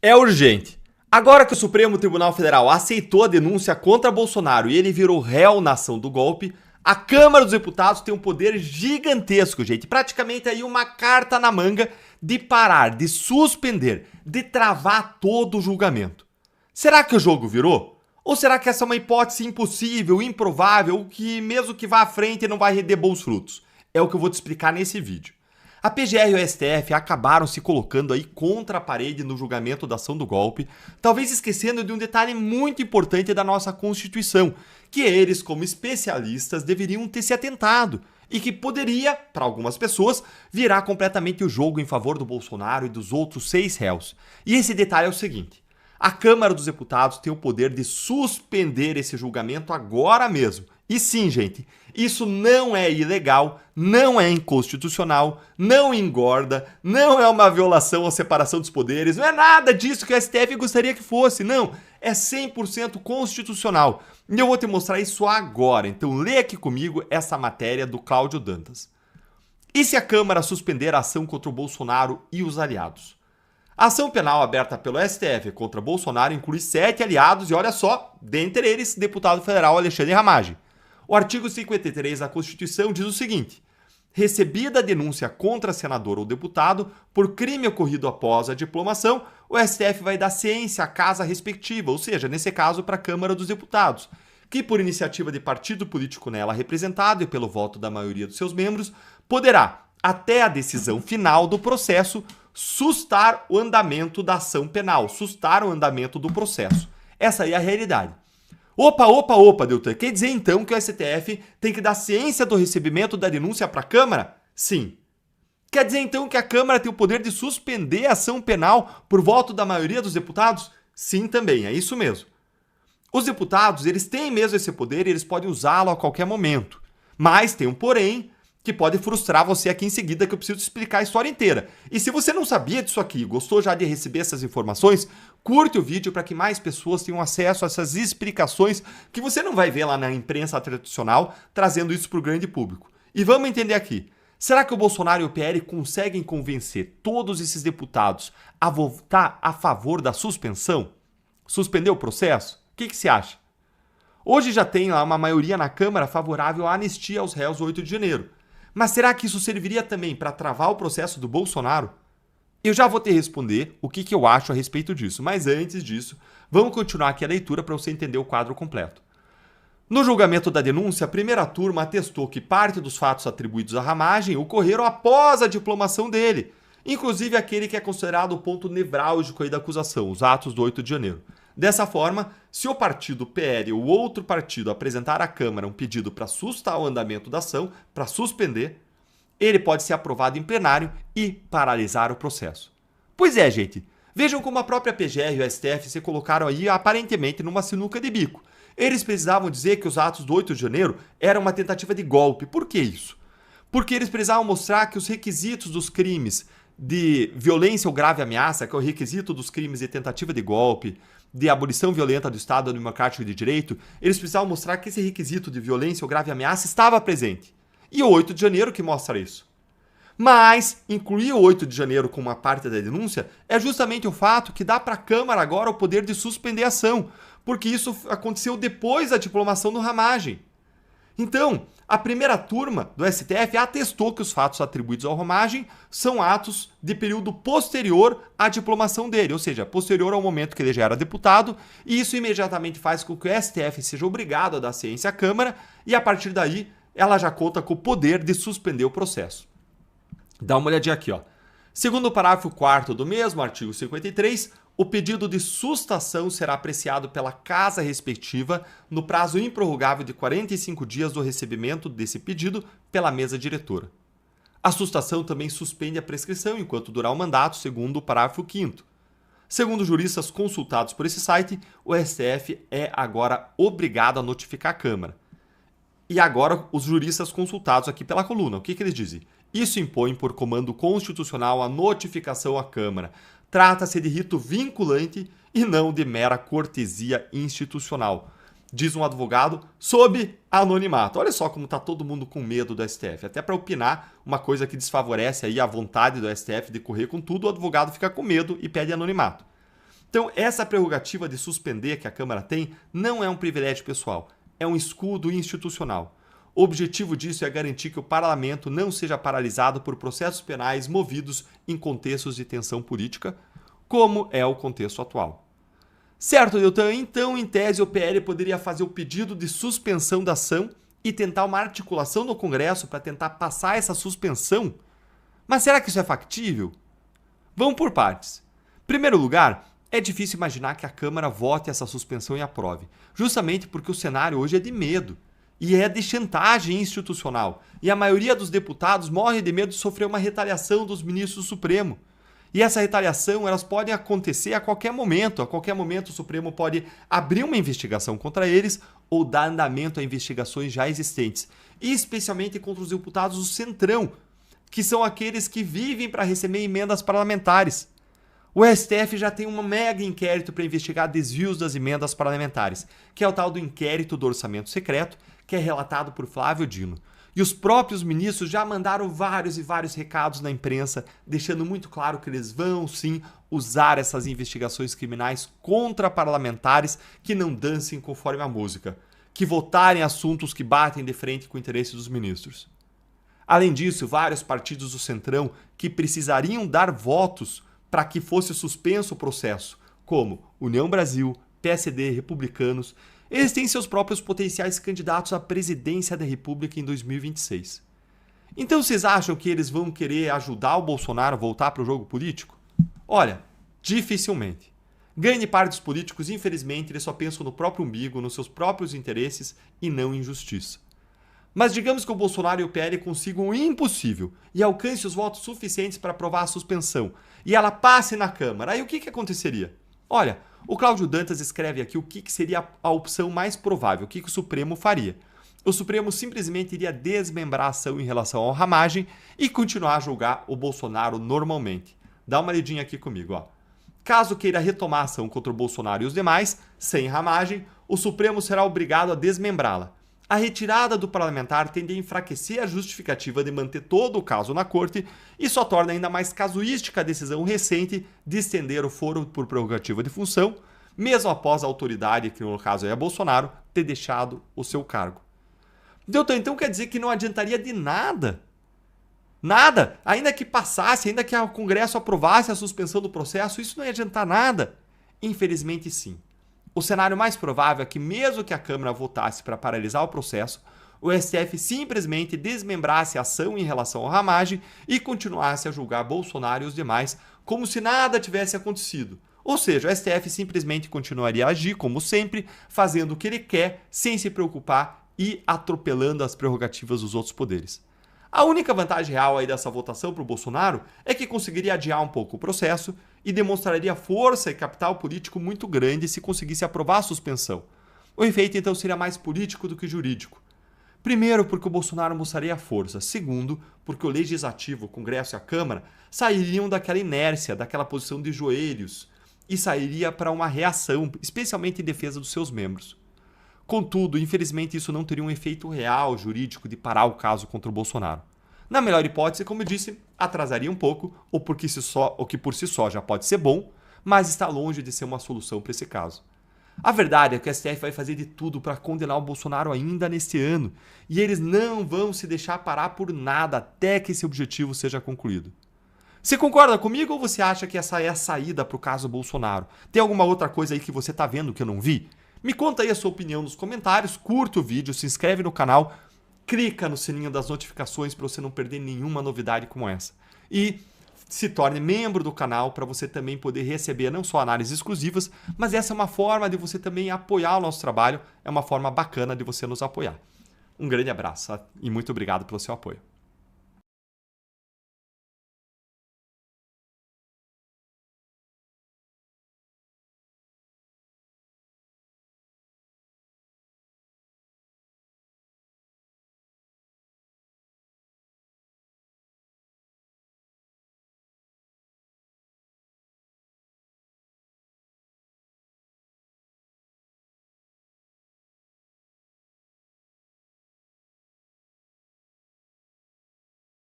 É urgente. Agora que o Supremo Tribunal Federal aceitou a denúncia contra Bolsonaro e ele virou réu na ação do golpe, a Câmara dos Deputados tem um poder gigantesco, gente. Praticamente aí uma carta na manga de parar, de suspender, de travar todo o julgamento. Será que o jogo virou? Ou será que essa é uma hipótese impossível, improvável, que mesmo que vá à frente não vai render bons frutos? É o que eu vou te explicar nesse vídeo. A PGR e o STF acabaram se colocando aí contra a parede no julgamento da ação do golpe, talvez esquecendo de um detalhe muito importante da nossa Constituição, que eles, como especialistas, deveriam ter se atentado e que poderia, para algumas pessoas, virar completamente o jogo em favor do Bolsonaro e dos outros 6 réus. E esse detalhe é o seguinte: a Câmara dos Deputados tem o poder de suspender esse julgamento agora mesmo. E sim, gente, isso não é ilegal, não é inconstitucional, não engorda, não é uma violação à separação dos poderes, não é nada disso que o STF gostaria que fosse, não. É 100% constitucional. E eu vou te mostrar isso agora, então lê aqui comigo essa matéria do Cláudio Dantas. E se a Câmara suspender a ação contra o Bolsonaro e os aliados? A ação penal aberta pelo STF contra Bolsonaro inclui 7 aliados e olha só, dentre eles, deputado federal Alexandre Ramagem. O artigo 53 da Constituição diz o seguinte: recebida a denúncia contra senador ou deputado por crime ocorrido após a diplomação, o STF vai dar ciência à casa respectiva, ou seja, nesse caso para a Câmara dos Deputados, que por iniciativa de partido político nela representado e pelo voto da maioria dos seus membros, poderá, até a decisão final do processo, sustar o andamento da ação penal, sustar o andamento do processo. Essa aí é a realidade. Opa, Deltan, quer dizer então que o STF tem que dar ciência do recebimento da denúncia para a Câmara? Sim. Quer dizer então que a Câmara tem o poder de suspender a ação penal por voto da maioria dos deputados? Sim também, é isso mesmo. Os deputados, eles têm mesmo esse poder e eles podem usá-lo a qualquer momento. Mas tem um porém que pode frustrar você aqui em seguida, que eu preciso te explicar a história inteira. E se você não sabia disso aqui, gostou já de receber essas informações, curte o vídeo para que mais pessoas tenham acesso a essas explicações que você não vai ver lá na imprensa tradicional, trazendo isso para o grande público. E vamos entender aqui. Será que o Bolsonaro e o PL conseguem convencer todos esses deputados a votar a favor da suspensão? Suspender o processo? O que você acha? Hoje já tem lá uma maioria na Câmara favorável à anistia aos réus do 8 de janeiro. Mas será que isso serviria também para travar o processo do Bolsonaro? Eu já vou te responder o que eu acho a respeito disso, mas antes disso, vamos continuar aqui a leitura para você entender o quadro completo. No julgamento da denúncia, a primeira turma atestou que parte dos fatos atribuídos à Ramagem ocorreram após a diplomação dele, inclusive aquele que é considerado o ponto nevrálgico aí da acusação, os atos do 8 de janeiro. Dessa forma, se o partido PL ou outro partido apresentar à Câmara um pedido para sustar o andamento da ação, para suspender, ele pode ser aprovado em plenário e paralisar o processo. Pois é, gente. Vejam como a própria PGR e o STF se colocaram aí aparentemente numa sinuca de bico. Eles precisavam dizer que os atos do 8 de janeiro eram uma tentativa de golpe. Por que isso? Porque eles precisavam mostrar que os requisitos dos crimes de violência ou grave ameaça, que é o requisito dos crimes de tentativa de golpe, de abolição violenta do Estado Democrático de Direito, eles precisavam mostrar que esse requisito de violência ou grave ameaça estava presente. E o 8 de janeiro que mostra isso. Mas incluir o 8 de janeiro como uma parte da denúncia é justamente o fato que dá para a Câmara agora o poder de suspender a ação, porque isso aconteceu depois da diplomação do Ramagem. Então, a primeira turma do STF atestou que os fatos atribuídos ao Ramagem são atos de período posterior à diplomação dele, ou seja, posterior ao momento que ele já era deputado, e isso imediatamente faz com que o STF seja obrigado a dar ciência à Câmara, e a partir daí ela já conta com o poder de suspender o processo. Dá uma olhadinha aqui, ó. Segundo o parágrafo 4º do mesmo artigo 53, o pedido de sustação será apreciado pela casa respectiva no prazo improrrogável de 45 dias do recebimento desse pedido pela mesa diretora. A sustação também suspende a prescrição enquanto durar o mandato, segundo o parágrafo 5º. Segundo juristas consultados por esse site, o STF é agora obrigado a notificar a Câmara. E agora os juristas consultados aqui pela coluna, o que eles dizem? Isso impõe por comando constitucional a notificação à Câmara. Trata-se de rito vinculante e não de mera cortesia institucional, diz um advogado sob anonimato. Olha só como está todo mundo com medo do STF. Até para opinar uma coisa que desfavorece aí a vontade do STF de correr com tudo, o advogado fica com medo e pede anonimato. Então, essa prerrogativa de suspender que a Câmara tem não é um privilégio pessoal, é um escudo institucional. O objetivo disso é garantir que o parlamento não seja paralisado por processos penais movidos em contextos de tensão política, como é o contexto atual. Certo, Deltan? Então, em tese, o PL poderia fazer o pedido de suspensão da ação e tentar uma articulação no Congresso para tentar passar essa suspensão? Mas será que isso é factível? Vamos por partes. Em primeiro lugar, é difícil imaginar que a Câmara vote essa suspensão e aprove, justamente porque o cenário hoje é de medo e é de chantagem institucional, e a maioria dos deputados morre de medo de sofrer uma retaliação dos ministros do Supremo. E essa retaliação, elas podem acontecer a qualquer momento o Supremo pode abrir uma investigação contra eles ou dar andamento a investigações já existentes, e especialmente contra os deputados do Centrão, que são aqueles que vivem para receber emendas parlamentares. O STF já tem um mega inquérito para investigar desvios das emendas parlamentares, que é o tal do inquérito do orçamento secreto, que é relatado por Flávio Dino. E os próprios ministros já mandaram vários e vários recados na imprensa, deixando muito claro que eles vão, sim, usar essas investigações criminais contra parlamentares que não dancem conforme a música, que votarem assuntos que batem de frente com o interesse dos ministros. Além disso, vários partidos do Centrão que precisariam dar votos para que fosse suspenso o processo, como União Brasil, PSD, Republicanos, eles têm seus próprios potenciais candidatos à presidência da República em 2026. Então vocês acham que eles vão querer ajudar o Bolsonaro a voltar para o jogo político? Olha, dificilmente. Grande parte dos políticos, infelizmente, eles só pensam no próprio umbigo, nos seus próprios interesses e não em justiça. Mas digamos que o Bolsonaro e o PL consigam o impossível e alcance os votos suficientes para aprovar a suspensão e ela passe na Câmara. Aí o que aconteceria? Olha, o Cláudio Dantas escreve aqui o que seria a opção mais provável, o que o Supremo faria. O Supremo simplesmente iria desmembrar a ação em relação ao ramagem e continuar a julgar o Bolsonaro normalmente. Dá uma lidinha aqui comigo, ó. Caso queira retomar a ação contra o Bolsonaro e os demais, sem ramagem, o Supremo será obrigado a desmembrá-la. A retirada do parlamentar tende a enfraquecer a justificativa de manter todo o caso na corte e só torna ainda mais casuística a decisão recente de estender o foro por prerrogativa de função, mesmo após a autoridade, que no caso é Bolsonaro, ter deixado o seu cargo. Então quer dizer que não adiantaria de nada? Nada! Ainda que passasse, ainda que o Congresso aprovasse a suspensão do processo, isso não ia adiantar nada? Infelizmente sim. O cenário mais provável é que, mesmo que a Câmara votasse para paralisar o processo, o STF simplesmente desmembrasse a ação em relação ao ramagem e continuasse a julgar Bolsonaro e os demais como se nada tivesse acontecido. Ou seja, o STF simplesmente continuaria a agir como sempre, fazendo o que ele quer, sem se preocupar e atropelando as prerrogativas dos outros poderes. A única vantagem real aí dessa votação para o Bolsonaro é que conseguiria adiar um pouco o processo e demonstraria força e capital político muito grande se conseguisse aprovar a suspensão. O efeito então seria mais político do que jurídico. Primeiro, porque o Bolsonaro mostraria força. Segundo, porque o Legislativo, o Congresso e a Câmara sairiam daquela inércia, daquela posição de joelhos e sairia para uma reação, especialmente em defesa dos seus membros. Contudo, infelizmente, isso não teria um efeito real jurídico de parar o caso contra o Bolsonaro. Na melhor hipótese, como eu disse, atrasaria um pouco, ou que por si só já pode ser bom, mas está longe de ser uma solução para esse caso. A verdade é que o STF vai fazer de tudo para condenar o Bolsonaro ainda neste ano, e eles não vão se deixar parar por nada até que esse objetivo seja concluído. Você concorda comigo ou você acha que essa é a saída para o caso Bolsonaro? Tem alguma outra coisa aí que você está vendo que eu não vi? Me conta aí a sua opinião nos comentários, curta o vídeo, se inscreve no canal, clica no sininho das notificações para você não perder nenhuma novidade como essa. E se torne membro do canal para você também poder receber não só análises exclusivas, mas essa é uma forma de você também apoiar o nosso trabalho, é uma forma bacana de você nos apoiar. Um grande abraço e muito obrigado pelo seu apoio.